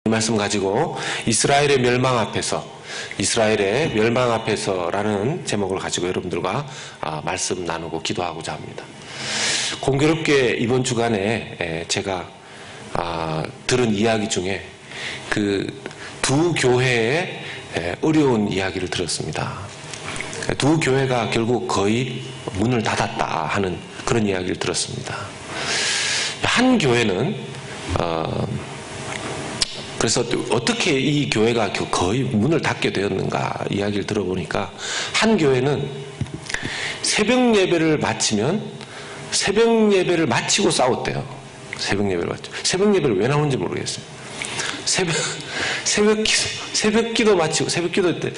이 말씀 가지고 이스라엘의 멸망 앞에서라는 제목을 가지고 여러분들과 말씀 나누고 기도하고자 합니다. 공교롭게 이번 주간에 제가 들은 이야기 중에 그 두 교회의 어려운 이야기를 들었습니다. 두 교회가 결국 거의 문을 닫았다 하는 그런 이야기를 들었습니다. 한 교회는 그래서 어떻게 이 교회가 거의 문을 닫게 되었는가 이야기를 들어보니까 한 교회는 새벽 예배를 마치고 싸웠대요. 새벽 예배를 왜 나오는지 모르겠어요. 새벽 기도 마치고, 새벽 기도 때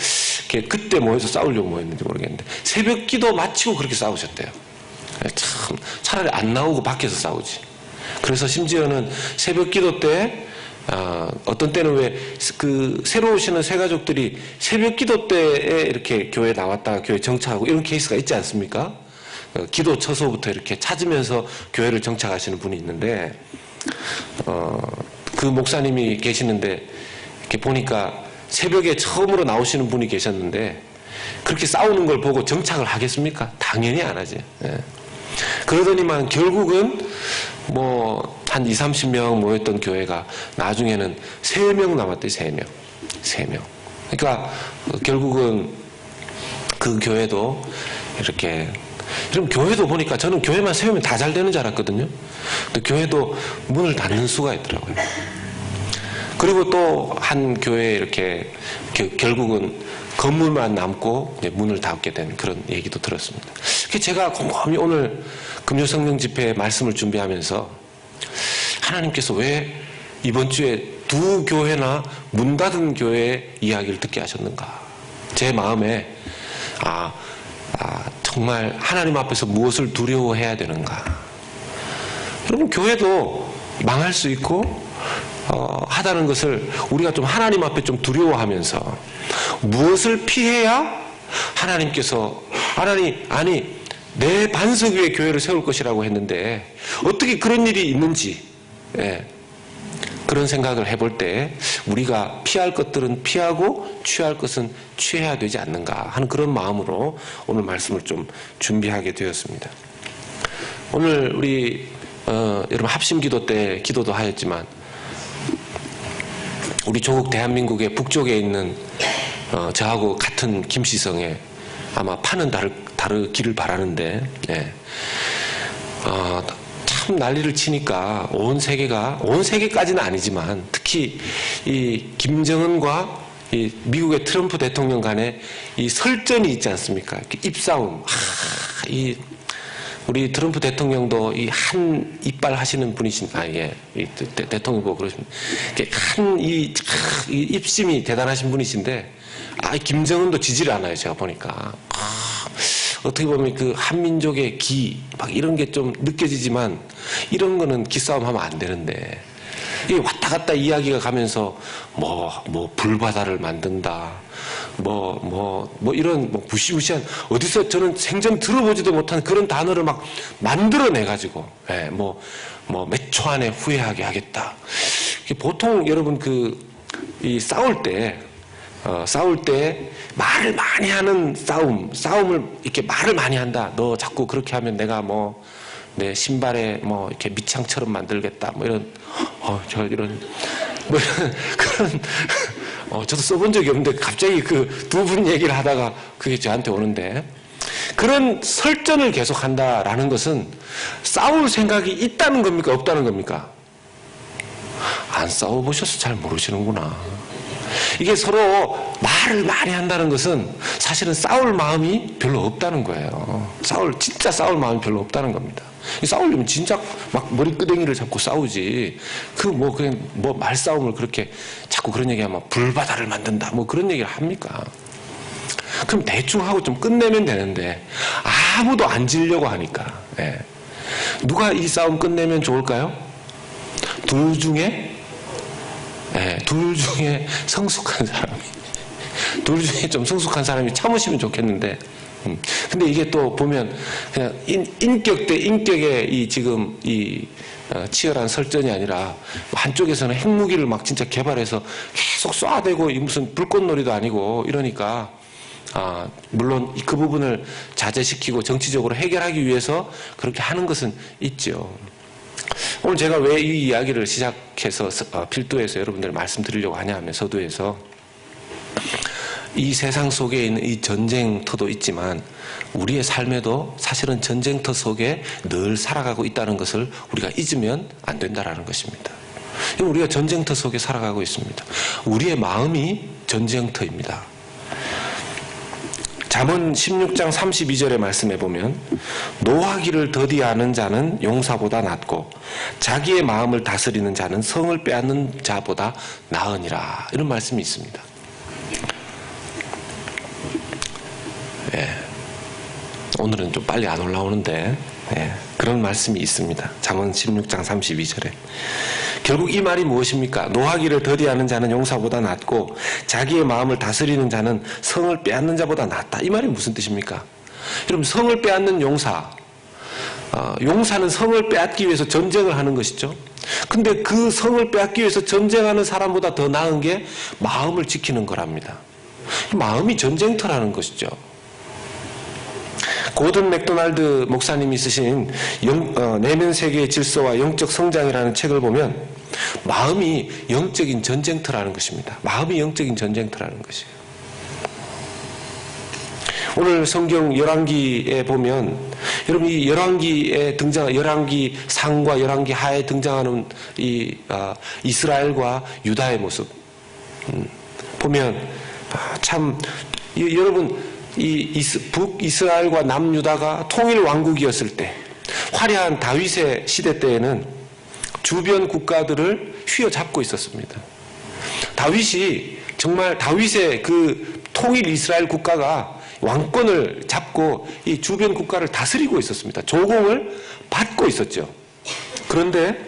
그때 모여서 싸우려고 모였는지 모르겠는데 새벽 기도 마치고 그렇게 싸우셨대요. 참 차라리 안 나오고 밖에서 싸우지. 그래서 심지어는 새벽 기도 때 어떤 때는 왜 그 새로 오시는 새가족들이 새벽 기도 때에 이렇게 교회 나왔다가 교회 정착하고 이런 케이스가 있지 않습니까? 기도 처소부터 이렇게 찾으면서 교회를 정착하시는 분이 있는데 그 목사님이 계시는데 이렇게 보니까 새벽에 처음으로 나오시는 분이 계셨는데 그렇게 싸우는 걸 보고 정착을 하겠습니까? 당연히 안 하지. 그러더니만 결국은 한 20-30명 모였던 교회가 나중에는 3명 남았대. 3명. 그러니까 결국은 그 교회도 이렇게, 그럼 교회도 보니까 저는 교회만 세우면 다 잘 되는 줄 알았거든요. 근데 교회도 문을 닫는 수가 있더라고요. 그리고 또 한 교회에 이렇게 결국은 건물만 남고 문을 닫게 된 그런 얘기도 들었습니다. 제가 곰곰이 오늘 금요성령 집회 말씀을 준비하면서 하나님께서 왜 이번 주에 두 교회나 문 닫은 교회의 이야기를 듣게 하셨는가? 제 마음에 정말 하나님 앞에서 무엇을 두려워해야 되는가? 여러분, 교회도 망할 수 있고 하다는 것을 우리가 좀 하나님 앞에 좀 두려워하면서 무엇을 피해야 하나님께서 내 반석 위에 교회를 세울 것이라고 했는데 어떻게 그런 일이 있는지 그런 생각을 해볼 때 우리가 피할 것들은 피하고 취할 것은 취해야 되지 않는가 하는 그런 마음으로 오늘 말씀을 좀 준비하게 되었습니다. 오늘 우리 여러분 합심기도 때 기도도 하였지만 우리 조국 대한민국의 북쪽에 있는 저하고 같은 김시성에 아마 파는 다르기를 바라는데 참 난리를 치니까 온 세계까지는 아니지만 특히 이 김정은과 이 미국의 트럼프 대통령 간에 이 설전이 있지 않습니까? 입싸움. 우리 트럼프 대통령도 이 한 이빨 하시는 분이신, 대통령 보고 그러십니다. 이 입심이 대단하신 분이신데, 김정은도 지지를 않아요, 제가 보니까. 어떻게 보면 그 한민족의 막 이런 게 좀 느껴지지만, 이런 거는 기싸움 하면 안 되는데, 이 왔다 갔다 이야기가 가면서, 불바다를 만든다. 이런 무시무시한, 어디서 저는 생전 들어보지도 못한 그런 단어를 막 만들어내가지고, 몇 초 안에 후회하게 하겠다. 보통 여러분 싸울 때 말을 많이 하는 싸움을 이렇게 말을 많이 한다. 너 자꾸 그렇게 하면 내가 내 신발에 이렇게 밑창처럼 만들겠다. 이런 그런, 저도 써본 적이 없는데 갑자기 그 두 분 얘기를 하다가 그게 저한테 오는데, 그런 설전을 계속 한다라는 것은 싸울 생각이 있다는 겁니까? 없다는 겁니까? 안 싸워보셔서 잘 모르시는구나. 이게 서로 말을 많이 한다는 것은 사실은 싸울 마음이 별로 없다는 거예요. 진짜 싸울 마음이 별로 없다는 겁니다. 싸우려면 진짜 막 머리끄댕이를 잡고 싸우지. 그냥 말싸움을 그렇게 자꾸 그런 얘기하면 불바다를 만든다. 그런 얘기를 합니까? 그럼 대충 하고 좀 끝내면 되는데 아무도 안 지려고 하니까. 누가 이 싸움 끝내면 좋을까요? 둘 중에 성숙한 사람이, 둘 중에 좀 성숙한 사람이 참으시면 좋겠는데, 근데 이게 또 보면 그냥 인격 대 인격의 이 지금 이 치열한 설전이 아니라 한쪽에서는 핵무기를 막 진짜 개발해서 계속 쏴대고 무슨 불꽃놀이도 아니고 이러니까 물론 그 부분을 자제시키고 정치적으로 해결하기 위해서 그렇게 하는 것은 있죠. 오늘 제가 왜 이 이야기를 시작해서 필두에서 여러분들 말씀드리려고 하냐 하면 서두에서 이 세상 속에 있는 이 전쟁터도 있지만 우리의 삶에도 사실은 전쟁터 속에 늘 살아가고 있다는 것을 우리가 잊으면 안 된다라는 것입니다. 우리가 전쟁터 속에 살아가고 있습니다. 우리의 마음이 전쟁터입니다. 잠언 16장 32절의 말씀에 보면 노하기를 더디하는 자는 용사보다 낫고 자기의 마음을 다스리는 자는 성을 빼앗는 자보다 나으니라, 이런 말씀이 있습니다. 오늘은 좀 빨리 안 올라오는데 그런 말씀이 있습니다. 잠언 16장 32절에 결국 이 말이 무엇입니까? 노하기를 더디하는 자는 용사보다 낫고 자기의 마음을 다스리는 자는 성을 빼앗는 자보다 낫다. 이 말이 무슨 뜻입니까? 여러분, 성을 빼앗는 용사, 용사는 성을 빼앗기 위해서 전쟁을 하는 것이죠. 근데 그 성을 빼앗기 위해서 전쟁하는 사람보다 더 나은 게 마음을 지키는 거랍니다. 마음이 전쟁터라는 것이죠. 고든 맥도날드 목사님이 쓰신 내면 세계의 질서와 영적 성장이라는 책을 보면 마음이 영적인 전쟁터라는 것입니다. 마음이 영적인 전쟁터라는 것이에요. 오늘 성경 열왕기에 보면 여러분, 이 열왕기에 열왕기 상과 열왕기 하에 등장하는 이 이스라엘과 유다의 모습 보면 참 여러분, 이 북이스라엘과 남유다가 통일 왕국이었을 때, 화려한 다윗의 시대 때에는 주변 국가들을 휘어잡고 있었습니다. 다윗이 정말 다윗의 그 통일 이스라엘 국가가 왕권을 잡고 이 주변 국가를 다스리고 있었습니다. 조공을 받고 있었죠. 그런데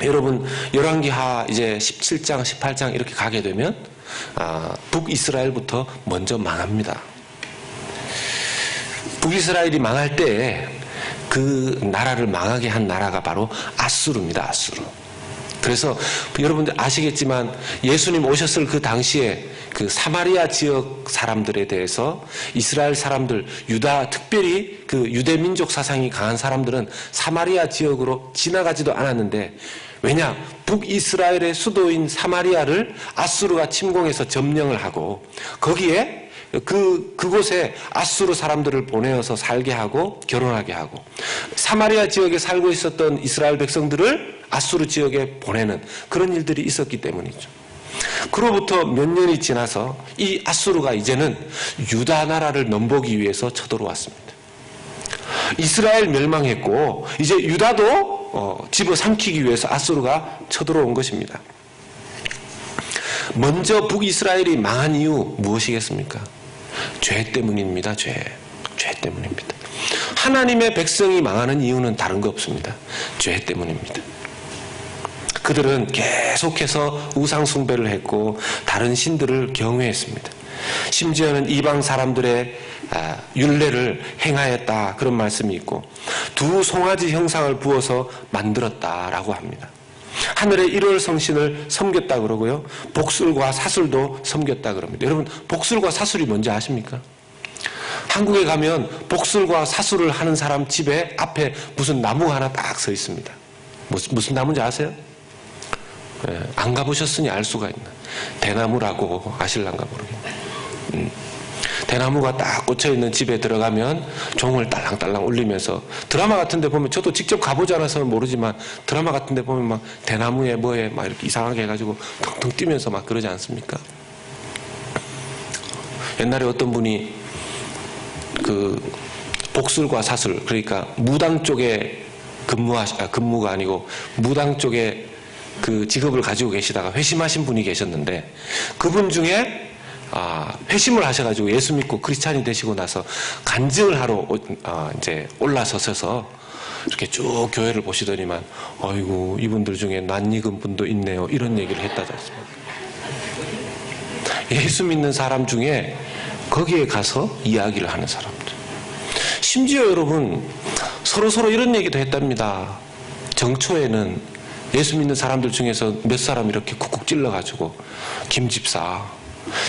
여러분, 열왕기하 이제 17장, 18장 이렇게 가게 되면 북이스라엘부터 먼저 망합니다. 북이스라엘이 망할 때 그 나라를 망하게 한 나라가 바로 아수르입니다. 아수르. 그래서 여러분들 아시겠지만 예수님 오셨을 그 당시에 그 사마리아 지역 사람들에 대해서 이스라엘 사람들, 유다, 특별히 그 유대 민족 사상이 강한 사람들은 사마리아 지역으로 지나가지도 않았는데, 왜냐? 북이스라엘의 수도인 사마리아를 아수르가 침공해서 점령을 하고 거기에 그곳에 아수르 사람들을 보내어서 살게 하고 결혼하게 하고 사마리아 지역에 살고 있었던 이스라엘 백성들을 아수르 지역에 보내는 그런 일들이 있었기 때문이죠. 그로부터 몇 년이 지나서 이 아수르가 이제는 유다 나라를 넘보기 위해서 쳐들어왔습니다. 이스라엘 멸망했고 이제 유다도 집어삼키기 위해서 아수르가 쳐들어온 것입니다. 먼저 북이스라엘이 망한 이유 무엇이겠습니까? 죄 때문입니다. 죄 때문입니다. 하나님의 백성이 망하는 이유는 다른 거 없습니다. 죄 때문입니다. 그들은 계속해서 우상 숭배를 했고 다른 신들을 경외했습니다. 심지어는 이방 사람들의 율례를 행하였다, 그런 말씀이 있고 두 송아지 형상을 부어서 만들었다라고 합니다. 하늘의 1월 성신을 섬겼다 그러고요, 복술과 사술도 섬겼다 그럽니다. 여러분, 복술과 사술이 뭔지 아십니까? 한국에 가면 복술과 사술을 하는 사람 집에 앞에 무슨 나무가 하나 딱 서 있습니다. 무슨 나무인지 아세요? 안 가보셨으니 알 수가 있나. 대나무라고 아실란가 모르겠네. 대나무가 딱 꽂혀있는 집에 들어가면 종을 딸랑딸랑 울리면서, 드라마 같은 데 보면, 저도 직접 가보지 않아서 모르지만 드라마 같은 데 보면 막 대나무에 뭐에 막 이렇게 이상하게 해가지고 텅텅 뛰면서 막 그러지 않습니까? 옛날에 어떤 분이 그 복술과 사술, 그러니까 무당 쪽에 근무가 아니고 무당 쪽에 그 직업을 가지고 계시다가 회심하신 분이 계셨는데, 그분 중에 회심을 하셔가지고 예수 믿고 크리스찬이 되시고 나서 간증을 하러 이제 올라서셔서 이렇게 쭉 교회를 보시더니만, 아이고, 이분들 중에 낯익은 분도 있네요, 이런 얘기를 했다지 않습니까? 예수 믿는 사람 중에 거기에 가서 이야기를 하는 사람들. 심지어 여러분 서로 이런 얘기도 했답니다. 정초에는 예수 믿는 사람들 중에서 몇 사람 이렇게 쿡쿡 찔러가지고 김 집사,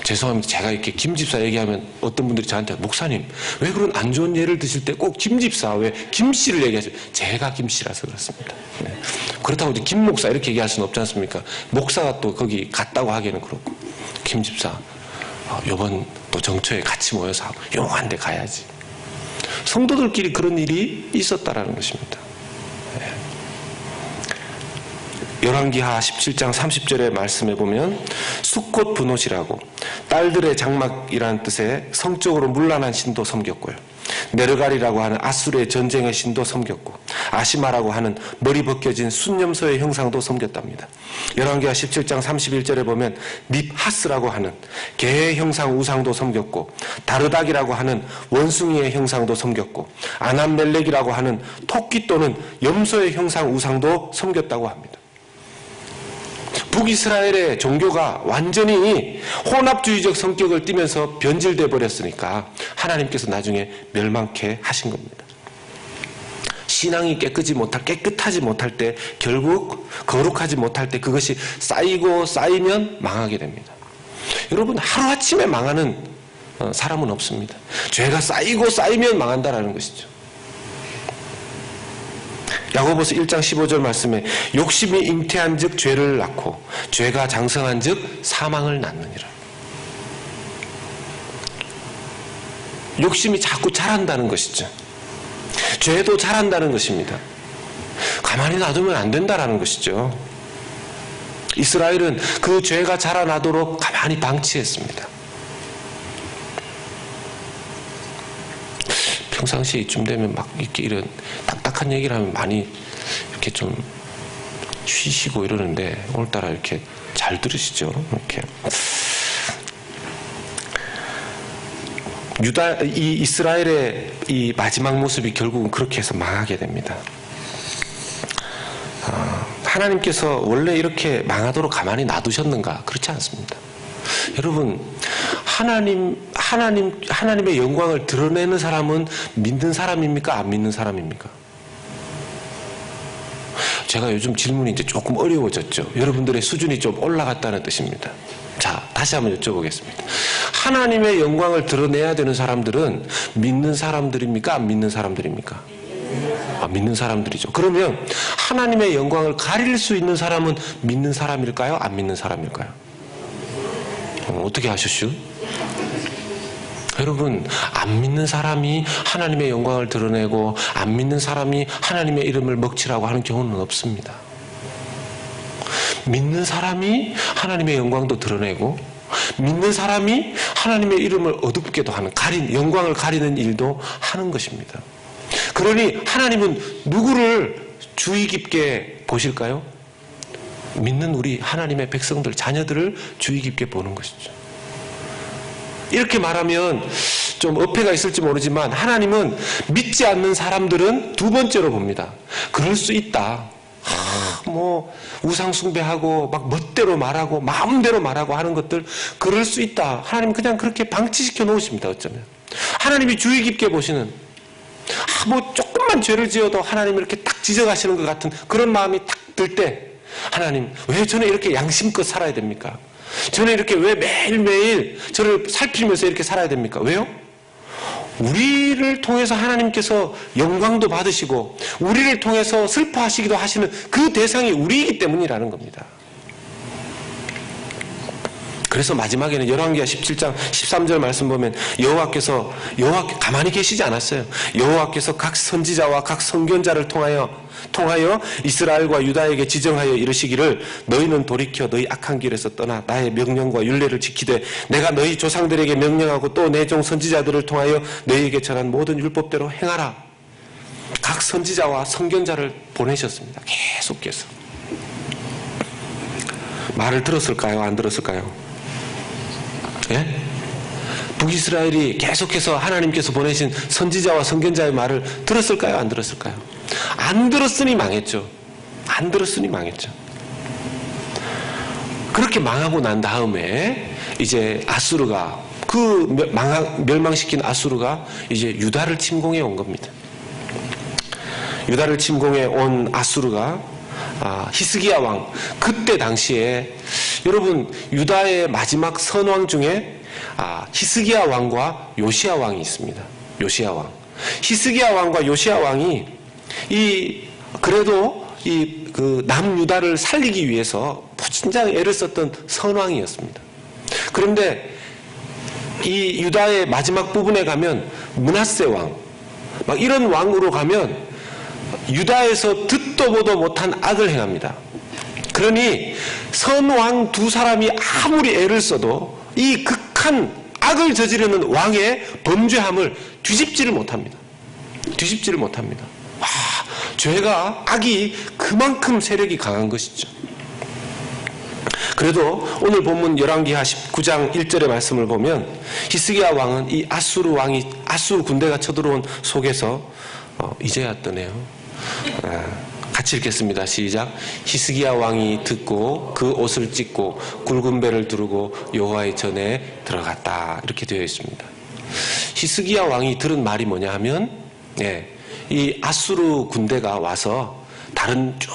죄송합니다. 제가 이렇게 김 집사 얘기하면 어떤 분들이 저한테 목사님 왜 그런 안 좋은 예를 드실 때 꼭 김 집사 왜 김씨를 얘기하세요? 제가 김씨라서 그렇습니다. 네. 그렇다고 이제 김 목사 이렇게 얘기할 수는 없지 않습니까? 목사가 또 거기 갔다고 하기에는 그렇고 김 집사 요번 또 정초에 같이 모여서 용한 데 가야지. 성도들끼리 그런 일이 있었다라는 것입니다. 열왕기하 17장 30절의 말씀에 보면 숫꽃 분옷이라고 딸들의 장막이라는 뜻의 성적으로 문란한 신도 섬겼고요. 네르갈이라고 하는 아수르의 전쟁의 신도 섬겼고 아시마라고 하는 머리 벗겨진 순념소의 형상도 섬겼답니다. 열왕기하 17장 31절에 보면 닙하스라고 하는 개의 형상 우상도 섬겼고 다르닥이라고 하는 원숭이의 형상도 섬겼고 아남멜렉이라고 하는 토끼 또는 염소의 형상 우상도 섬겼다고 합니다. 북이스라엘의 종교가 완전히 혼합주의적 성격을 띠면서 변질돼 버렸으니까 하나님께서 나중에 멸망케 하신 겁니다. 신앙이 깨끗하지 못할 때 결국 거룩하지 못할 때 그것이 쌓이고 쌓이면 망하게 됩니다. 여러분 하루아침에 망하는 사람은 없습니다. 죄가 쌓이고 쌓이면 망한다라는 것이죠. 야고보서 1장 15절 말씀에 욕심이 잉태한 즉 죄를 낳고 죄가 장성한 즉 사망을 낳느니라. 욕심이 자꾸 자란다는 것이죠. 죄도 자란다는 것입니다. 가만히 놔두면 안 된다라는 것이죠. 이스라엘은 그 죄가 자라나도록 가만히 방치했습니다. 평상시에 이쯤 되면 막 이렇게 이런 딱딱한 얘기를 하면 많이 이렇게 좀 쉬시고 이러는데 오늘따라 이렇게 잘 들으시죠? 이렇게. 이 이스라엘의 이 마지막 모습이 결국은 그렇게 해서 망하게 됩니다. 하나님께서 원래 이렇게 망하도록 가만히 놔두셨는가? 그렇지 않습니다. 여러분, 하나님의 영광을 드러내는 사람은 믿는 사람입니까? 안 믿는 사람입니까? 제가 요즘 질문이 이제 조금 어려워졌죠. 여러분들의 수준이 좀 올라갔다는 뜻입니다. 자, 다시 한번 여쭤보겠습니다. 하나님의 영광을 드러내야 되는 사람들은 믿는 사람들입니까? 안 믿는 사람들입니까? 믿는 사람들이죠. 그러면 하나님의 영광을 가릴 수 있는 사람은 믿는 사람일까요? 안 믿는 사람일까요? 어떻게 하셨슈? 여러분, 안 믿는 사람이 하나님의 영광을 드러내고 안 믿는 사람이 하나님의 이름을 먹칠하고 하는 경우는 없습니다. 믿는 사람이 하나님의 영광도 드러내고 믿는 사람이 하나님의 이름을 어둡게도 하는 영광을 가리는 일도 하는 것입니다. 그러니 하나님은 누구를 주의 깊게 보실까요? 믿는 우리 하나님의 백성들, 자녀들을 주의 깊게 보는 것이죠. 이렇게 말하면 좀 어폐가 있을지 모르지만 하나님은 믿지 않는 사람들은 두 번째로 봅니다. 그럴 수 있다. 우상 숭배하고 막 멋대로 말하고 마음대로 말하고 하는 것들 그럴 수 있다. 하나님 그냥 그렇게 방치시켜 놓으십니다. 어쩌면 하나님이 주의 깊게 보시는 조금만 죄를 지어도 하나님 이렇게 딱 지적하시는 것 같은 그런 마음이 딱 들 때 하나님 왜 저는 이렇게 양심껏 살아야 됩니까? 저는 이렇게 왜 매일매일 저를 살피면서 이렇게 살아야 됩니까? 왜요? 우리를 통해서 하나님께서 영광도 받으시고 우리를 통해서 슬퍼하시기도 하시는 그 대상이 우리이기 때문이라는 겁니다. 그래서 마지막에는 열왕기하 17장 13절 말씀 보면 여호와께서 가만히 계시지 않았어요. 여호와께서 각 선지자와 각 선견자를 통하여 이스라엘과 유다에게 지정하여 이르시기를 너희는 돌이켜 너희 악한 길에서 떠나 나의 명령과 율례를 지키되 내가 너희 조상들에게 명령하고 또 내 종 선지자들을 통하여 너희에게 전한 모든 율법대로 행하라. 각 선지자와 선견자를 보내셨습니다. 계속해서. 말을 들었을까요? 안 들었을까요? 예? 북이스라엘이 계속해서 하나님께서 보내신 선지자와 선견자의 말을 들었을까요? 안 들었을까요? 안 들었으니 망했죠. 안 들었으니 망했죠. 그렇게 망하고 난 다음에 이제 아수르가 그 멸망시킨 아수르가 이제 유다를 침공해 온 겁니다. 유다를 침공해 온 아수르가 히스기야 왕, 그때 당시에 여러분 유다의 마지막 선왕 중에 히스기야 왕과 요시야 왕이 있습니다. 요시야 왕. 히스기야 왕과 요시야 왕이 그래도 그 남유다를 살리기 위해서 무진장 애를 썼던 선왕이었습니다. 그런데 이 유다의 마지막 부분에 가면 므낫세 왕, 막 이런 왕으로 가면 유다에서 듣도 보도 못한 악을 행합니다. 그러니 선왕 두 사람이 아무리 애를 써도 이 극한 악을 저지르는 왕의 범죄함을 뒤집지를 못합니다. 뒤집지를 못합니다. 죄가, 악이 그만큼 세력이 강한 것이죠. 그래도 오늘 본문 열왕기하 19장 1절의 말씀을 보면 히스기야 왕은 이 아수르 군대가 쳐들어온 속에서 이제야 뜨네요. 같이 읽겠습니다. 시작. 히스기야 왕이 듣고 그 옷을 찢고 굵은 배를 두르고 여호와의 전에 들어갔다. 이렇게 되어 있습니다. 히스기야 왕이 들은 말이 뭐냐 하면 이 아수르 군대가 와서 다른 쭉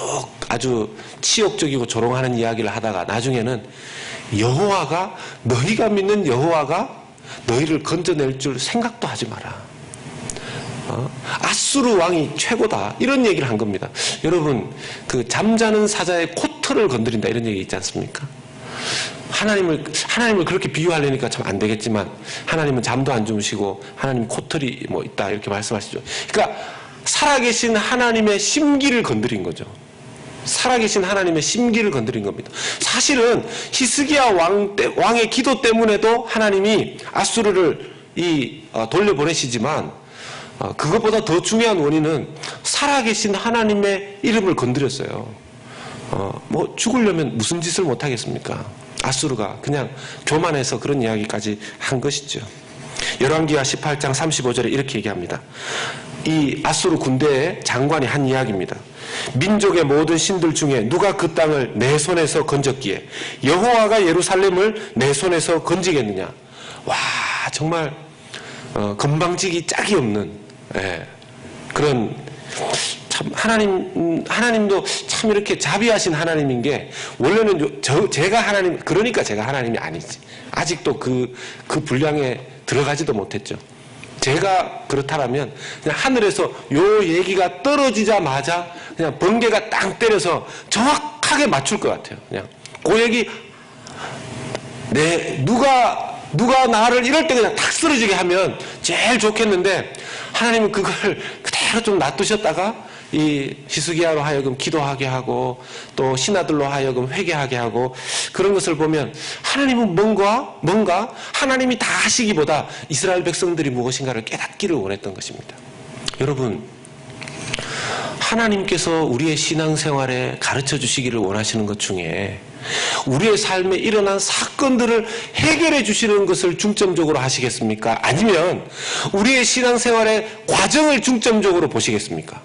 아주 치욕적이고 조롱하는 이야기를 하다가 나중에는 여호와가, 너희가 믿는 여호와가 너희를 건져낼 줄 생각도 하지 마라. 아수르 왕이 최고다. 이런 얘기를 한 겁니다. 여러분, 그 잠자는 사자의 코털을 건드린다 이런 얘기 있지 않습니까? 하나님을 그렇게 비유하려니까 참 안 되겠지만 하나님은 잠도 안 주무시고 하나님 코털이 뭐 있다 이렇게 말씀하시죠. 그러니까 살아계신 하나님의 심기를 건드린 거죠. 살아계신 하나님의 심기를 건드린 겁니다. 사실은 히스기야 왕의 기도 때문에도 하나님이 아수르를 돌려보내시지만 그것보다 더 중요한 원인은 살아계신 하나님의 이름을 건드렸어요. 뭐 죽으려면 무슨 짓을 못하겠습니까? 아수르가 그냥 교만해서 그런 이야기까지 한 것이죠. 열왕기하 18장 35절에 이렇게 얘기합니다. 이 아수르 군대의 장관이 한 이야기입니다. 민족의 모든 신들 중에 누가 그 땅을 내 손에서 건졌기에 여호와가 예루살렘을 내 손에서 건지겠느냐. 와, 정말 건방지기 짝이 없는 그런 참 하나님도 참 이렇게 자비하신 하나님인 게 원래는 제가 하나님, 그러니까 제가 하나님이 아니지. 아직도 그 분량에 들어가지도 못했죠. 제가 그렇다면 그냥 하늘에서 요 얘기가 떨어지자마자 그냥 번개가 땅 때려서 정확하게 맞출 것 같아요. 그냥 그 얘기 누가 나를 이럴 때 그냥 탁 쓰러지게 하면 제일 좋겠는데 하나님은 그걸 그대로 좀 놔두셨다가 이 히스기야로 하여금 기도하게 하고 또 신하들로 하여금 회개하게 하고 그런 것을 보면 하나님은 뭔가 하나님이 다 하시기보다 이스라엘 백성들이 무엇인가를 깨닫기를 원했던 것입니다. 여러분, 하나님께서 우리의 신앙생활에 가르쳐 주시기를 원하시는 것 중에 우리의 삶에 일어난 사건들을 해결해 주시는 것을 중점적으로 하시겠습니까? 아니면 우리의 신앙생활의 과정을 중점적으로 보시겠습니까?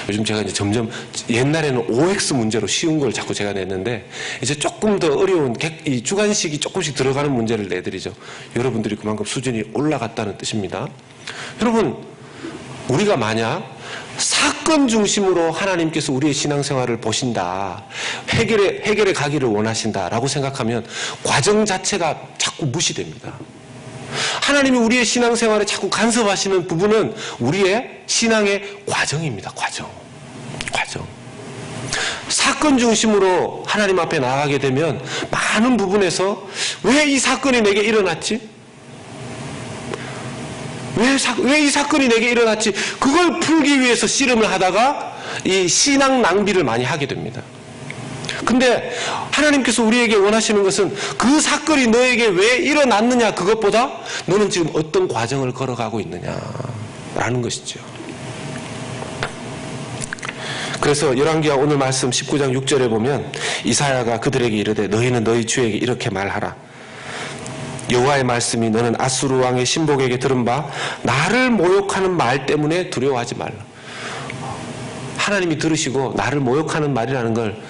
요즘 제가 이제 점점 옛날에는 OX 문제로 쉬운 걸 자꾸 제가 냈는데 이제 조금 더 어려운 이 주관식이 조금씩 들어가는 문제를 내드리죠. 여러분들이 그만큼 수준이 올라갔다는 뜻입니다. 여러분, 우리가 만약 사건 중심으로 하나님께서 우리의 신앙생활을 보신다, 해결에 가기를 원하신다라고 생각하면 과정 자체가 자꾸 무시됩니다. 하나님이 우리의 신앙생활에 자꾸 간섭하시는 부분은 우리의 신앙의 과정입니다. 과정. 사건 중심으로 하나님 앞에 나아가게 되면 많은 부분에서 왜 이 사건이 내게 일어났지? 왜 이 사건이 내게 일어났지? 그걸 풀기 위해서 씨름을 하다가 이 신앙 낭비를 많이 하게 됩니다. 근데 하나님께서 우리에게 원하시는 것은 그 사건이 너에게 왜 일어났느냐 그것보다 너는 지금 어떤 과정을 걸어가고 있느냐라는 것이죠. 그래서 열왕기하 오늘 말씀 19장 6절에 보면 이사야가 그들에게 이르되 너희는 너희 주에게 이렇게 말하라. 여호와의 말씀이 너는 아수르 왕의 신복에게 들은 바 나를 모욕하는 말 때문에 두려워하지 말라. 하나님이 들으시고 나를 모욕하는 말이라는 걸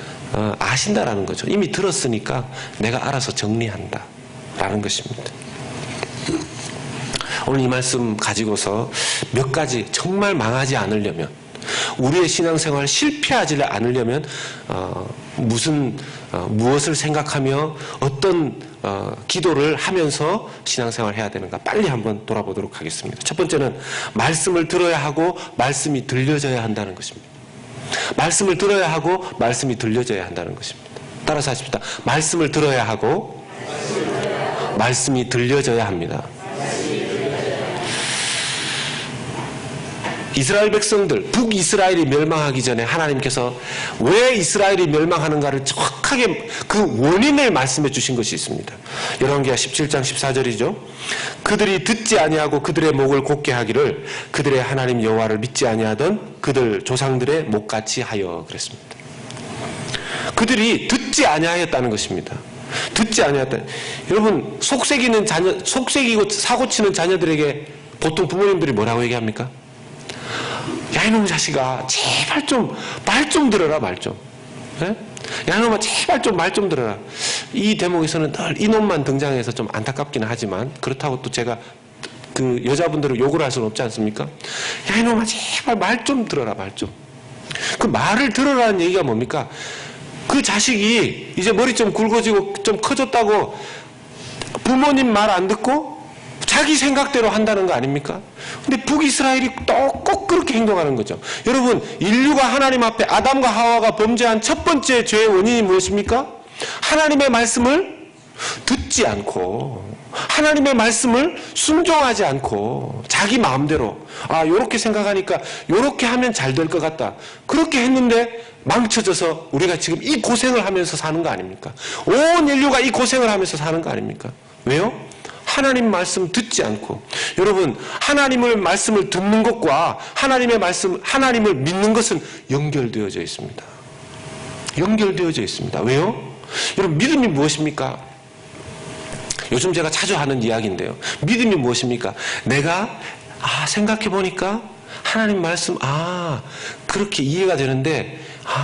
아신다라는 거죠. 이미 들었으니까 내가 알아서 정리한다 라는 것입니다. 오늘 이 말씀 가지고서 몇 가지 정말 망하지 않으려면, 우리의 신앙생활 실패하지 않으려면 무엇을 생각하며 어떤 기도를 하면서 신앙생활을 해야 되는가 빨리 한번 돌아보도록 하겠습니다. 첫 번째는 말씀을 들어야 하고 말씀이 들려져야 한다는 것입니다. 말씀을 들어야 하고 말씀이 들려져야 한다는 것입니다. 따라서 하십시다. 말씀을 들어야 하고 말씀이 들려져야 합니다. 이스라엘 백성들, 북이스라엘이 멸망하기 전에 하나님께서 왜 이스라엘이 멸망하는가를 정확하게 그 원인을 말씀해 주신 것이 있습니다. 열왕기하 17장 14절이죠. 그들이 듣지 아니하고 그들의 목을 곧게 하기를 그들의 하나님 여호와를 믿지 아니하던 그들 조상들의 목같이 하여 그랬습니다. 그들이 듣지 아니하였다는 것입니다. 듣지 아니하였다. 여러분, 속색이고 사고치는 자녀들에게 보통 부모님들이 뭐라고 얘기합니까? 야, 이놈 자식아, 제발 좀 말 좀 들어라, 말 좀. 예? 야, 이놈아, 제발 좀 말 좀 들어라. 이 대목에서는 늘 이놈만 등장해서 좀 안타깝기는 하지만, 그렇다고 또 제가 그 여자분들을 욕을 할 수는 없지 않습니까? 야, 이놈아, 제발 말 좀 들어라, 말 좀. 그 말을 들어라는 얘기가 뭡니까? 그 자식이 이제 머리 좀 굵어지고 좀 커졌다고 부모님 말 안 듣고 자기 생각대로 한다는 거 아닙니까? 근데 북이스라엘이 또 꼭 그렇게 행동하는 거죠. 여러분, 인류가 하나님 앞에 아담과 하와가 범죄한 첫 번째 죄의 원인이 무엇입니까? 하나님의 말씀을 듣지 않고 하나님의 말씀을 순종하지 않고 자기 마음대로 요렇게 생각하니까 요렇게 하면 잘 될 것 같다. 그렇게 했는데 망쳐져서 우리가 지금 이 고생을 하면서 사는 거 아닙니까? 온 인류가 이 고생을 하면서 사는 거 아닙니까? 왜요? 하나님 말씀 듣지 않고. 여러분, 하나님의 말씀을 듣는 것과 하나님의 말씀, 하나님을 믿는 것은 연결되어져 있습니다. 연결되어져 있습니다. 왜요? 여러분, 믿음이 무엇입니까? 요즘 제가 자주 하는 이야기인데요. 믿음이 무엇입니까? 내가 생각해보니까 하나님 말씀 그렇게 이해가 되는데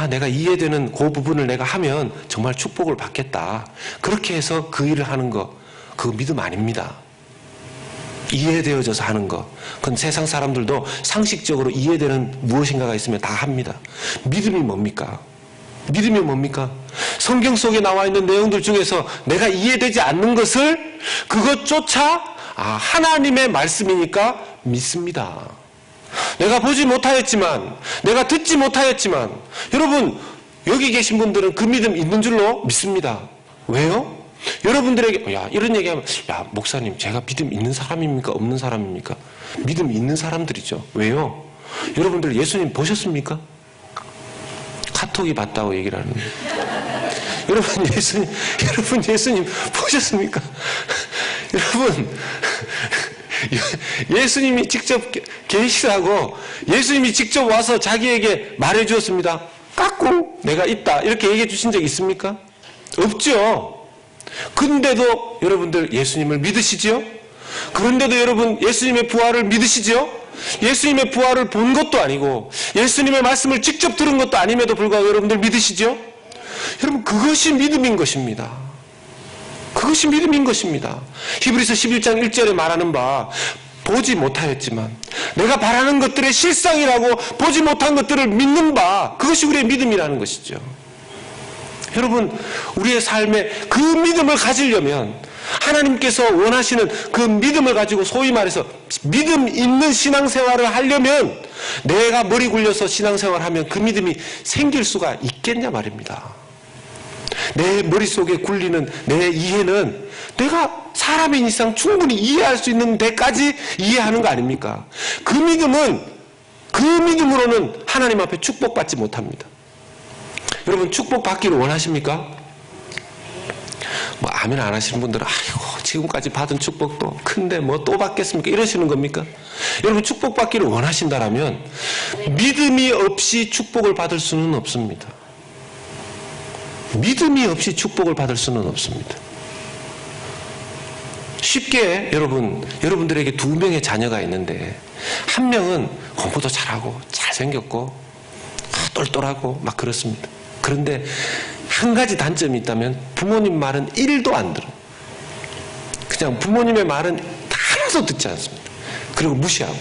내가 이해되는 그 부분을 내가 하면 정말 축복을 받겠다. 그렇게 해서 그 일을 하는 거, 그거 믿음 아닙니다. 이해되어져서 하는 거, 그건 세상 사람들도 상식적으로 이해되는 무엇인가가 있으면 다 합니다. 믿음이 뭡니까? 믿음이 뭡니까? 성경 속에 나와 있는 내용들 중에서 내가 이해되지 않는 것을 그것조차 하나님의 말씀이니까 믿습니다. 내가 보지 못하였지만, 내가 듣지 못하였지만, 여러분, 여기 계신 분들은 그 믿음 있는 줄로 믿습니다. 왜요? 여러분들에게 이런 얘기하면 목사님, 제가 믿음 있는 사람입니까? 없는 사람입니까? 믿음 있는 사람들이죠. 왜요? 여러분들 예수님 보셨습니까? 카톡이 봤다고 얘기를 하는데 여러분 예수님 보셨습니까? 여러분, 예수님이 직접 계시라고 예수님이 직접 와서 자기에게 말해 주었습니다. 까꿍 내가 있다 이렇게 얘기해 주신 적 있습니까? 없죠. 근데도 여러분들 예수님을 믿으시죠? 그런데도 여러분 예수님의 부활을 믿으시죠? 예수님의 부활을 본 것도 아니고 예수님의 말씀을 직접 들은 것도 아님에도 불구하고 여러분들 믿으시죠? 여러분, 그것이 믿음인 것입니다. 그것이 믿음인 것입니다. 히브리서 11장 1절에 말하는 바 보지 못하였지만 내가 바라는 것들의 실상이라고 보지 못한 것들을 믿는 바, 그것이 우리의 믿음이라는 것이죠. 여러분, 우리의 삶에 그 믿음을 가지려면 하나님께서 원하시는 그 믿음을 가지고 소위 말해서 믿음 있는 신앙생활을 하려면 내가 머리 굴려서 신앙생활하면 그 믿음이 생길 수가 있겠냐 말입니다. 내 머릿속에 굴리는 내 이해는 내가 사람인 이상 충분히 이해할 수 있는 데까지 이해하는 거 아닙니까? 그 믿음으로는 하나님 앞에 축복받지 못합니다. 여러분, 축복받기를 원하십니까? 아멘 안 하시는 분들은 지금까지 받은 축복도 큰데 또 받겠습니까? 이러시는 겁니까? 여러분, 축복받기를 원하신다면 믿음이 없이 축복을 받을 수는 없습니다. 믿음이 없이 축복을 받을 수는 없습니다. 쉽게 여러분들에게 2명의 자녀가 있는데 한 명은 공부도 잘하고 잘생겼고 똘똘하고 막 그렇습니다. 그런데 한 가지 단점이 있다면 부모님 말은 1도 안 들어. 그냥 부모님의 말은 다 하나도 듣지 않습니다. 그리고 무시하고,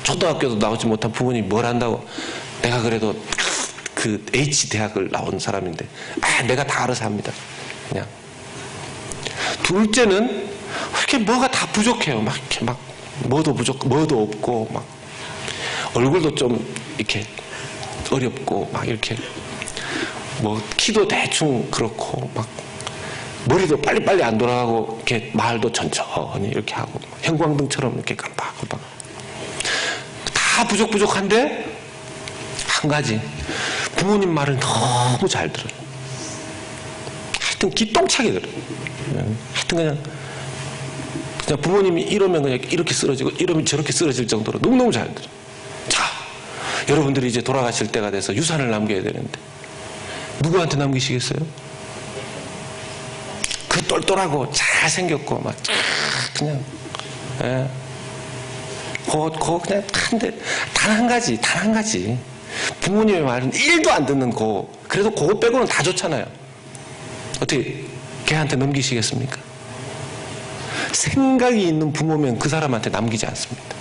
초등학교도 나오지 못한 부모님이 뭘 한다고. 내가 그래도 그 H대학을 나온 사람인데, 내가 다 알아서 합니다. 그냥. 둘째는 이렇게 뭐가 다 부족해요. 막 이렇게 막 뭐도 없고, 막 얼굴도 좀 이렇게 어렵고, 막 이렇게 뭐 키도 대충 그렇고, 막 머리도 빨리빨리 안 돌아가고, 이렇게 말도 천천히 이렇게 하고, 형광등처럼 이렇게 깜빡깜빡. 다 부족한데, 한 가지. 부모님 말을 너무 잘 들어요. 하여튼 기똥차게 들어요. 하여튼 그냥 부모님이 이러면 그냥 이렇게 쓰러지고, 이러면 저렇게 쓰러질 정도로 너무너무 잘 들어요. 자, 여러분들이 이제 돌아가실 때가 돼서 유산을 남겨야 되는데, 누구한테 남기시겠어요? 그 똘똘하고 잘생겼고 막 그냥 그냥 단 한 가지 부모님의 말은 1도 안 듣는 그래도 그거 빼고는 다 좋잖아요. 어떻게 걔한테 넘기시겠습니까? 생각이 있는 부모면 그 사람한테 남기지 않습니다.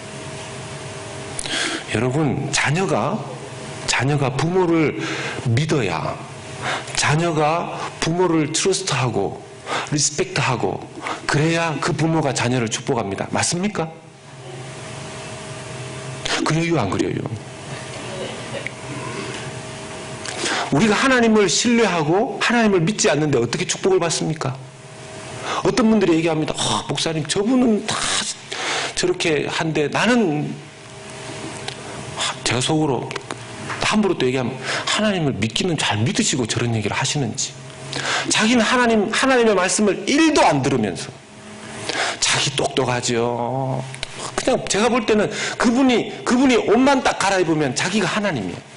여러분, 자녀가 부모를 믿어야, 자녀가 부모를 트러스트하고 리스펙트하고, 그래야 그 부모가 자녀를 축복합니다. 맞습니까? 그래요, 안 그래요? 우리가 하나님을 신뢰하고 하나님을 믿지 않는데 어떻게 축복을 받습니까? 어떤 분들이 얘기합니다. 목사님, 저분은 다 저렇게 한데 나는, 제가 속으로 함부로 또 얘기하면, 하나님을 믿기는 잘 믿으시고 저런 얘기를 하시는지. 자기는 하나님의 말씀을 1도 안 들으면서 자기 똑똑하죠. 그냥 제가 볼 때는 그분이 옷만 딱 갈아입으면 자기가 하나님이에요.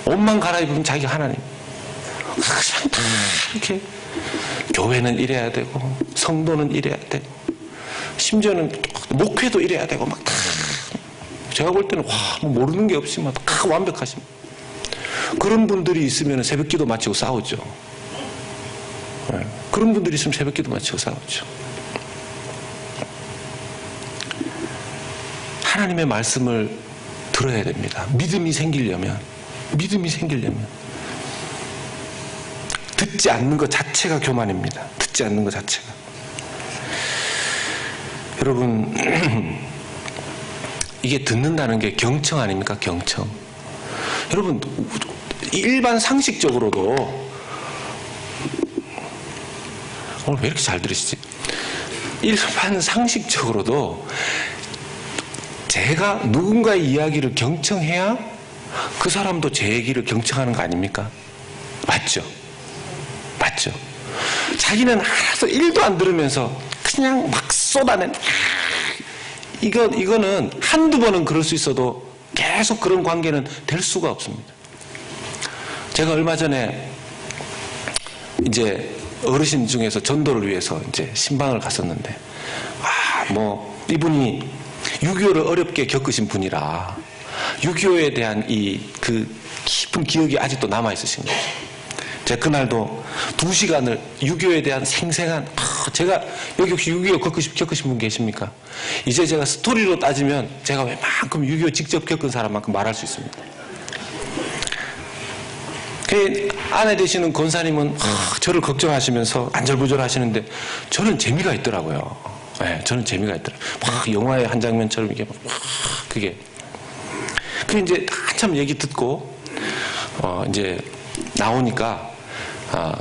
옷만 갈아입으면 자기가 하나님. 그냥 다 이렇게 교회는 이래야 되고, 성도는 이래야 되고, 심지어는 목회도 이래야 되고, 막 다. 제가 볼 때는 모르는 게 없이 막 다 완벽하십니다. 그런 분들이 있으면 새벽기도 마치고 싸우죠. 그런 분들이 있으면 새벽기도 마치고 싸우죠. 하나님의 말씀을 들어야 됩니다. 믿음이 생기려면 듣지 않는 것 자체가 교만입니다. 듣지 않는 것 자체가. 여러분, 이게 듣는다는 게 경청 아닙니까? 경청. 여러분, 일반 상식적으로도, 오늘 왜 이렇게 잘 들으시지? 일반 상식적으로도 제가 누군가의 이야기를 경청해야 그 사람도 제 얘기를 경청하는 거 아닙니까? 맞죠? 자기는 하나도 1도 안 들으면서 그냥 막 쏟아낸, 이거는 한두 번은 그럴 수 있어도 계속 그런 관계는 될 수가 없습니다. 제가 얼마 전에 이제 어르신 중에서 전도를 위해서 이제 신방을 갔었는데, 이분이 6.25를 어렵게 겪으신 분이라 6.25에 대한 그 깊은 기억이 아직도 남아있으신 거죠. 제가 그날도 2시간을 6.25에 대한 생생한, 제가 여기 혹시 6.25 겪으신 분 계십니까? 이제 제가 스토리로 따지면 제가 웬만큼 6.25 직접 겪은 사람만큼 말할 수 있습니다. 그 아내 되시는 권사님은 저를 걱정하시면서 안절부절 하시는데 저는 재미가 있더라고요. 저는 재미가 있더라고요. 막 영화의 한 장면처럼 이게 그게. 이제 한참 얘기 듣고 이제 나오니까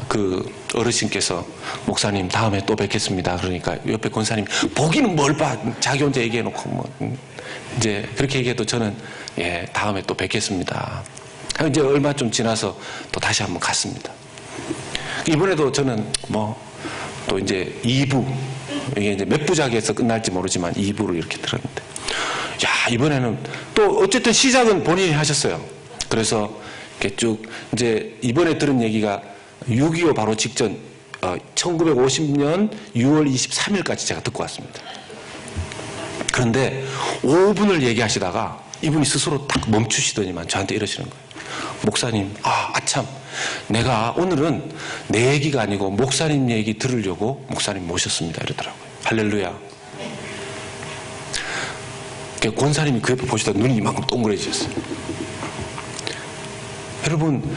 그 어르신께서, 목사님 다음에 또 뵙겠습니다. 그러니까 옆에 권사님, 보기는 뭘 봐, 자기 혼자 얘기해놓고 이제 그렇게 얘기해도 저는 다음에 또 뵙겠습니다. 이제 얼마 좀 지나서 또 다시 한번 갔습니다. 이번에도 저는 또 이제 2부, 이게 이제 몇 부작에서 끝날지 모르지만 2부를 이렇게 들었는데, 이번에는 또 어쨌든 시작은 본인이 하셨어요. 그래서 이렇게 쭉 이제 이번에 들은 얘기가 6.25 바로 직전 1950년 6월 23일까지 제가 듣고 왔습니다. 그런데 5분을 얘기하시다가 이분이 스스로 딱 멈추시더니만 저한테 이러시는 거예요. 목사님, 아참, 내가 오늘은 내 얘기가 아니고 목사님 얘기 들으려고 목사님 모셨습니다. 이러더라고요. 할렐루야. 권사님이 그 옆에 보시다 눈이 이만큼 동그래지셨어요. 여러분,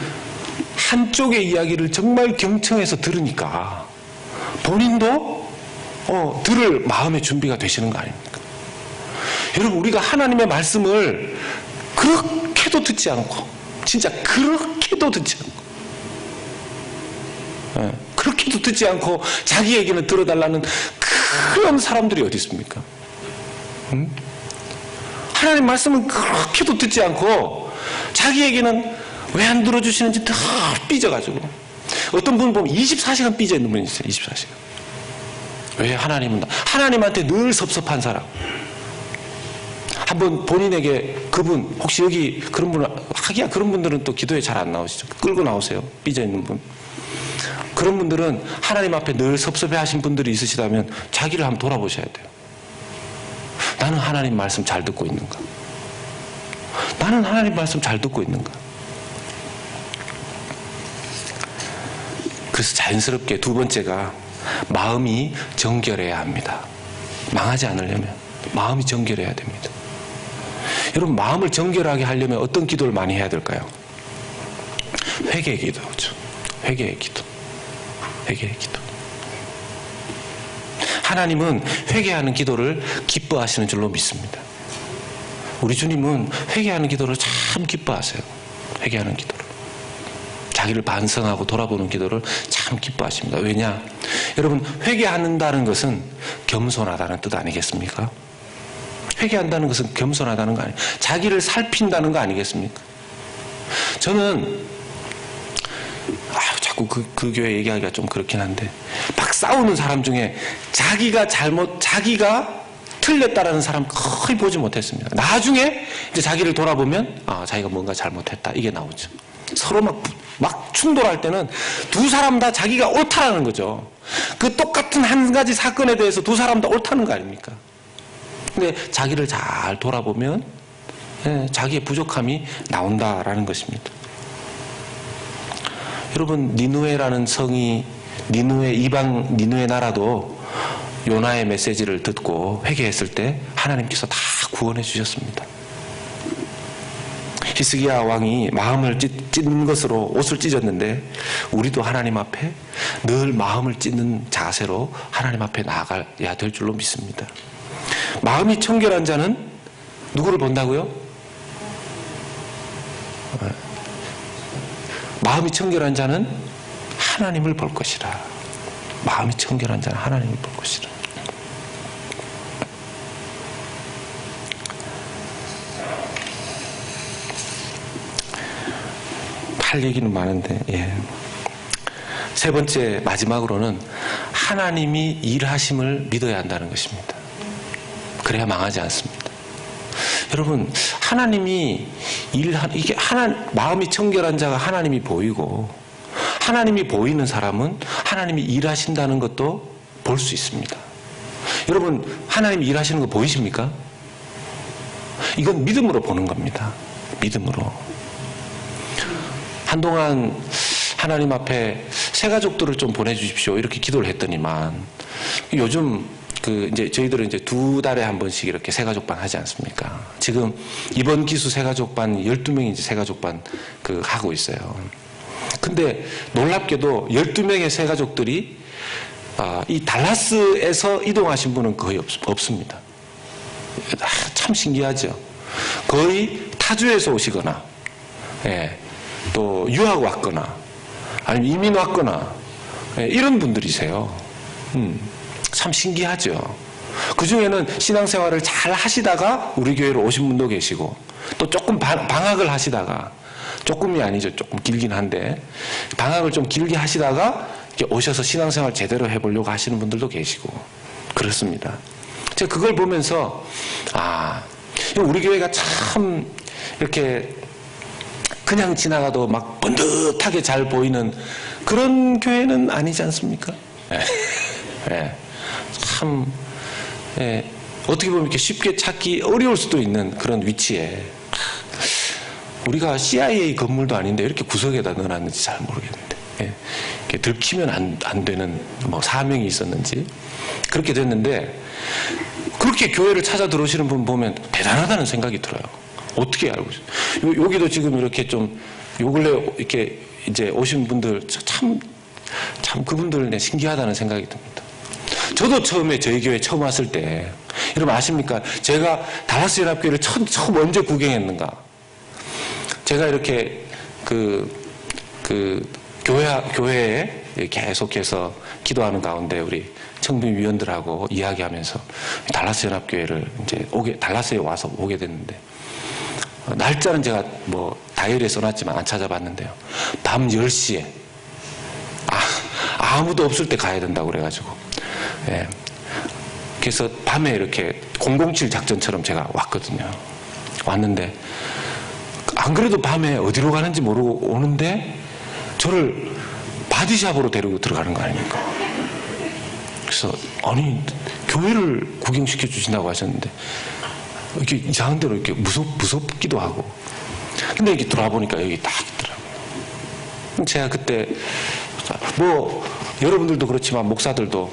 한쪽의 이야기를 정말 경청해서 들으니까 본인도 들을 마음의 준비가 되시는 거 아닙니까? 여러분, 우리가 하나님의 말씀을 그렇게도 듣지 않고, 진짜 그렇게도 듣지 않고, 그렇게도 듣지 않고 자기 얘기는 들어달라는 그런 사람들이 어디 있습니까? 하나님 말씀은 그렇게도 듣지 않고 자기 얘기는 왜 안 들어주시는지 다 삐져가지고, 어떤 분 보면 24시간 삐져 있는 분이 있어요. 24시간. 왜? 하나님한테 늘 섭섭한 사람. 한번 본인에게 그분, 혹시 여기 그런 분, 하기야 그런 분들은 또 기도에 잘 안 나오시죠. 끌고 나오세요. 삐져 있는 분. 그런 분들은 하나님 앞에 늘 섭섭해 하신 분들이 있으시다면 자기를 한번 돌아보셔야 돼요. 나는 하나님 말씀 잘 듣고 있는가? 나는 하나님 말씀 잘 듣고 있는가? 그래서 자연스럽게 두 번째가 마음이 정결해야 합니다. 망하지 않으려면 마음이 정결해야 됩니다. 여러분, 마음을 정결하게 하려면 어떤 기도를 많이 해야 될까요? 회개의 기도죠. 회개의 기도. 회개의 기도. 하나님은 회개하는 기도를 기뻐하시는 줄로 믿습니다. 우리 주님은 회개하는 기도를 참 기뻐하세요. 회개하는 기도를. 자기를 반성하고 돌아보는 기도를 참 기뻐하십니다. 왜냐? 여러분, 회개한다는 것은 겸손하다는 뜻 아니겠습니까? 회개한다는 것은 겸손하다는 거 아니에요. 자기를 살핀다는 거 아니겠습니까? 저는 자꾸 그 교회 얘기하기가 좀 그렇긴 한데, 막 싸우는 사람 중에 자기가 틀렸다라는 사람 거의 보지 못했습니다. 나중에 이제 자기를 돌아보면 자기가 뭔가 잘못했다, 이게 나오죠. 서로 막 충돌할 때는 두 사람 다 자기가 옳다라는 거죠. 그 똑같은 한 가지 사건에 대해서 두 사람 다 옳다는 거 아닙니까? 근데 자기를 잘 돌아보면 자기의 부족함이 나온다라는 것입니다. 여러분, 니누에라는 성이, 이방 니누에 나라도 요나의 메시지를 듣고 회개했을 때 하나님께서 다 구원해 주셨습니다. 히스기야 왕이 마음을 찢는 것으로 옷을 찢었는데, 우리도 하나님 앞에 늘 마음을 찢는 자세로 하나님 앞에 나아가야 될 줄로 믿습니다. 마음이 청결한 자는 누구를 본다고요? 마음이 청결한 자는 하나님을 볼 것이라. 마음이 청결한 자는 하나님을 볼 것이라. 할 얘기는 많은데, 세 번째, 마지막으로는 하나님이 일하심을 믿어야 한다는 것입니다. 그래야 망하지 않습니다. 여러분, 하나님이 이게 마음이 청결한 자가 하나님이 보이고, 하나님이 보이는 사람은 하나님이 일하신다는 것도 볼 수 있습니다. 여러분, 하나님이 일하시는 거 보이십니까? 이건 믿음으로 보는 겁니다. 믿음으로. 한동안 하나님 앞에 새 가족들을 좀 보내주십시오, 이렇게 기도를 했더니만, 요즘 이제 저희들은 이제 2달에 한 번씩 이렇게 새가족반 하지 않습니까? 지금 이번 기수 새가족반 12명이 이제 새가족반 하고 있어요. 근데 놀랍게도 12명의 새가족들이 이 달라스에서 이동하신 분은 거의 없습니다. 참 신기하죠. 거의 타주에서 오시거나, 또 유학 왔거나, 아니면 이민 왔거나, 이런 분들이세요. 참 신기하죠. 그 중에는 신앙생활을 잘 하시다가 우리 교회로 오신 분도 계시고, 또 조금 방학을 하시다가, 조금이 아니죠, 조금 길긴 한데, 방학을 좀 길게 하시다가 이렇게 오셔서 신앙생활 제대로 해보려고 하시는 분들도 계시고 그렇습니다. 제가 그걸 보면서 우리 교회가 참 이렇게 그냥 지나가도 막 번듯하게 잘 보이는 그런 교회는 아니지 않습니까? 참, 어떻게 보면 이렇게 쉽게 찾기 어려울 수도 있는 그런 위치에 우리가 CIA 건물도 아닌데 이렇게 구석에다 넣어놨는지 잘 모르겠는데, 예. 이렇게 들키면 안 되는 뭐 사명이 있었는지 그렇게 됐는데, 그렇게 교회를 찾아 들어오시는 분 보면 대단하다는 생각이 들어요. 어떻게 알고 있어요? 여기도 지금 이렇게 좀 요 근래 이렇게 이제 오신 분들 참 그분들 신기하다는 생각이 듭니다. 저도 처음에 저희 교회 처음 왔을 때, 여러분 아십니까? 제가 달라스 연합교회를 처음 언제 구경했는가? 제가 이렇게 교회에 계속해서 기도하는 가운데 우리 청빙 위원들하고 이야기하면서 달라스 연합교회를 이제 달라스에 와서 오게 됐는데, 날짜는 제가 뭐 다이어리에 써놨지만 안 찾아봤는데요. 밤 10시에 아무도 없을 때 가야 된다고 그래가지고, 예. 그래서 밤에 이렇게 007 작전처럼 제가 왔거든요. 왔는데 안 그래도 밤에 어디로 가는지 모르고 오는데 저를 바디샵으로 데리고 들어가는 거 아닙니까? 그래서 아니 교회를 구경시켜 주신다고 하셨는데 이렇게 이상한 대로 이렇게 무섭기도 하고, 근데 이렇게 들어와 보니까 여기 딱 있더라고요. 제가 그때 뭐 여러분들도 그렇지만 목사들도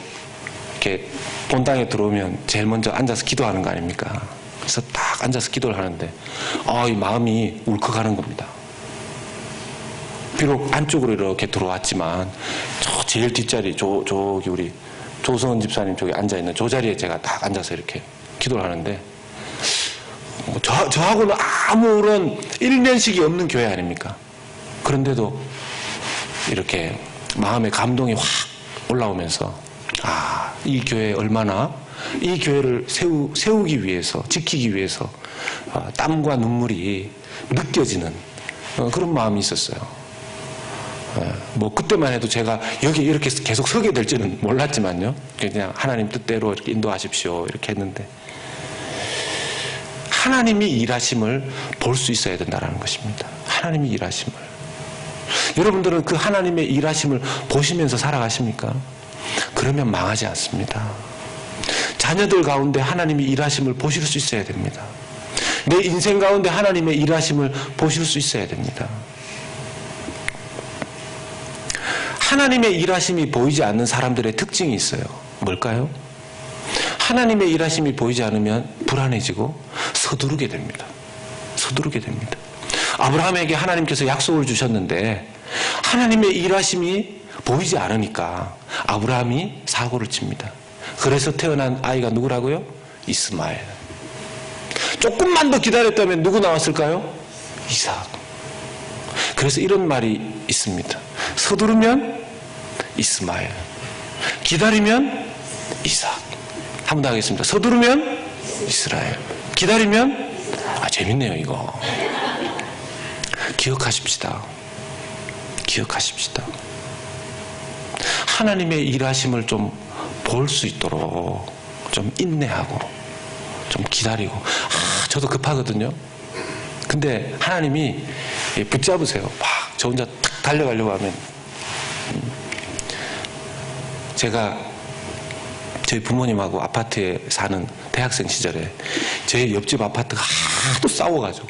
이렇게 본당에 들어오면 제일 먼저 앉아서 기도하는 거 아닙니까? 그래서 딱 앉아서 기도를 하는데 이 마음이 울컥하는 겁니다. 비록 안쪽으로 이렇게 들어왔지만 저 제일 뒷자리 저기 우리 조성은 집사님 저기 앉아있는 저 자리에 제가 딱 앉아서 이렇게 기도를 하는데, 저하고는 아무런 일면식이 없는 교회 아닙니까? 그런데도 이렇게 마음의 감동이 확 올라오면서 이 교회 얼마나 이 교회를 세우기 위해서, 지키기 위해서 땀과 눈물이 느껴지는 그런 마음이 있었어요. 뭐 그때만 해도 제가 여기 이렇게 계속 서게 될지는 몰랐지만요. 그냥 하나님 뜻대로 이렇게 인도하십시오 이렇게 했는데, 하나님이 일하심을 볼 수 있어야 된다는 것입니다. 하나님이 일하심을. 여러분들은 그 하나님의 일하심을 보시면서 살아가십니까? 그러면 망하지 않습니다. 자녀들 가운데 하나님이 일하심을 보실 수 있어야 됩니다. 내 인생 가운데 하나님의 일하심을 보실 수 있어야 됩니다. 하나님의 일하심이 보이지 않는 사람들의 특징이 있어요. 뭘까요? 하나님의 일하심이 보이지 않으면 불안해지고 서두르게 됩니다. 서두르게 됩니다. 아브라함에게 하나님께서 약속을 주셨는데 하나님의 일하심이 보이지 않으니까 아브라함이 사고를 칩니다. 그래서 태어난 아이가 누구라고요? 이스마엘. 조금만 더 기다렸다면 누구 나왔을까요? 이삭. 그래서 이런 말이 있습니다. 서두르면 이스마엘, 기다리면 이삭. 한 번 더 하겠습니다. 서두르면 이스라엘, 기다리면 재밌네요 이거. 기억하십시다. 기억하십시다. 하나님의 일하심을 좀 볼 수 있도록 좀 인내하고 좀 기다리고. 저도 급하거든요. 근데 하나님이 붙잡으세요. 막 저 혼자 탁 달려가려고 하면. 제가 저희 부모님하고 아파트에 사는 대학생 시절에 제 옆집 아파트가 하도 싸워가지고,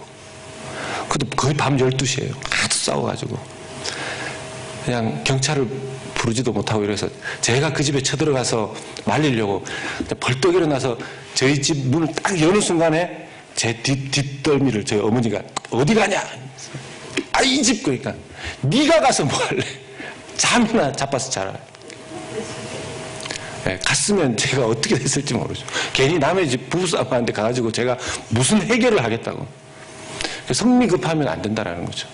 그것도 거의 밤 12시에요. 하도 싸워가지고 그냥 경찰을 부르지도 못하고 이래서 제가 그 집에 쳐들어가서 말리려고 벌떡 일어나서 저희 집 문을 딱 여는 순간에 제 뒷덜미를 저희 어머니가 어디 가냐? 이 집 그러니까 네가 가서 뭐 할래? 잠이나 자빠서 자라. 갔으면 제가 어떻게 됐을지 모르죠. 괜히 남의 집 부부싸움하는데 가가지고 제가 무슨 해결을 하겠다고. 성미 급하면 안 된다라는 거죠.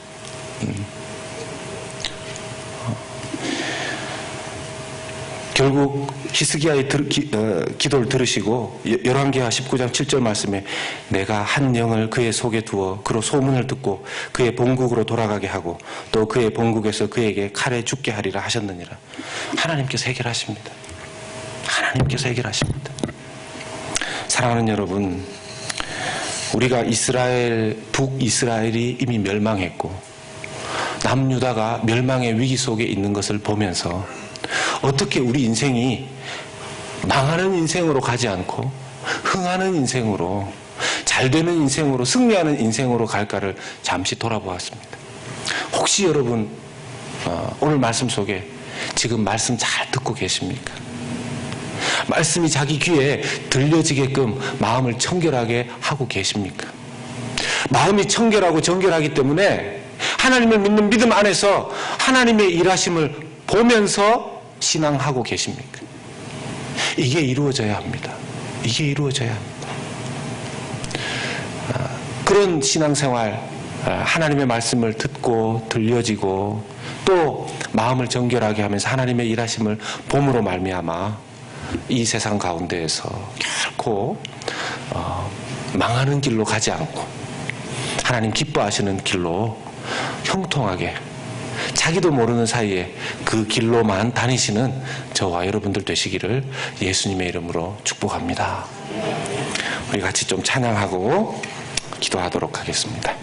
결국 히스기야의 기도를 들으시고 열왕기하 19장 7절 말씀에 내가 한 영을 그의 속에 두어 그로 소문을 듣고 그의 본국으로 돌아가게 하고 또 그의 본국에서 그에게 칼에 죽게 하리라 하셨느니라. 하나님께서 해결하십니다. 하나님께서 해결하십니다. 사랑하는 여러분, 우리가 북이스라엘이 이미 멸망했고 남유다가 멸망의 위기 속에 있는 것을 보면서 어떻게 우리 인생이 망하는 인생으로 가지 않고 흥하는 인생으로 잘 되는 인생으로, 승리하는 인생으로 갈까를 잠시 돌아보았습니다. 혹시 여러분 오늘 말씀 속에 지금 말씀 잘 듣고 계십니까? 말씀이 자기 귀에 들려지게끔 마음을 청결하게 하고 계십니까? 마음이 청결하고 정결하기 때문에 하나님을 믿는 믿음 안에서 하나님의 일하심을 보면서 신앙하고 계십니까? 이게 이루어져야 합니다. 이게 이루어져야 합니다. 그런 신앙생활, 하나님의 말씀을 듣고 들려지고 또 마음을 정결하게 하면서 하나님의 일하심을 봄으로 말미암아 이 세상 가운데에서 결코 망하는 길로 가지 않고 하나님 기뻐하시는 길로 형통하게 자기도 모르는 사이에 그 길로만 다니시는 저와 여러분들 되시기를 예수님의 이름으로 축복합니다. 우리 같이 좀 찬양하고 기도하도록 하겠습니다.